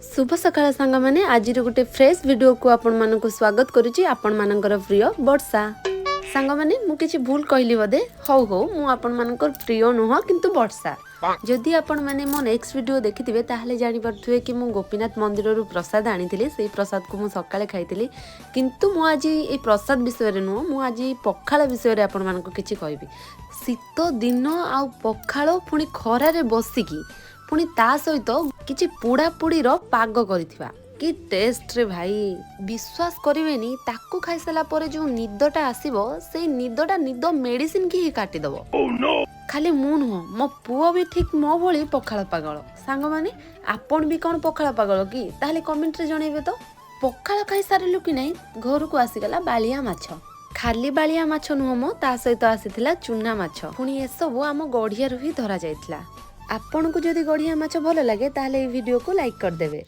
शुभ सकाळ सांग मैंने आज गोटे फ्रेश वीडियो को आपण मानक स्वागत करुच्ची आपण मानकर प्रिय वर्षा सांग मैंने मुझे भूल कहली बोधे हौ हौ मुझर प्रिय नुह किंतु वर्षा जदि आपण मैंने मो नेक्स्ट वीडियो देखिथिबे ताहले जानि परथुवे कि मु गोपीनाथ मंदिर रु प्रसाद आनी से प्रसाद को मु सकाळे खाइतिली किंतु मु आज ए प्रसाद विषय रे नुह मु आज पखाळ विषय रे आपण मानक किछि कहबी। शीत दिन आ पखाळ पुणी खरा रे बसिकी पुणी ता सहित किछि पोड़ा पोड़ी रो पाग करिथिबा कि टेस्ट रे भाई विश्वास करिवेनी ताकू खाई साला परे जो निदटा आसीबो से निदटा निद मेडिसिन की ही काटी दबो। खाली मु नुह मो पुओ भी ठीक मो भली पखाळ पागल सांग माने आपण भी कोन पखाळ पागल कि ताहले कमेंट रे जणैबे तो। पखाळ खाई सारिलु कि नहीं घर को आसीगला बालिया माछ खाली बालिया माछ नुह मो ता सहित आसीथिला चुना माछ पुणी ए सब आम गढ़िया रु ही धरा जायथिला। आपन को जदि गढ़िया माछ भल लगे ताहले ए वीडियो को लाइक कर देबे।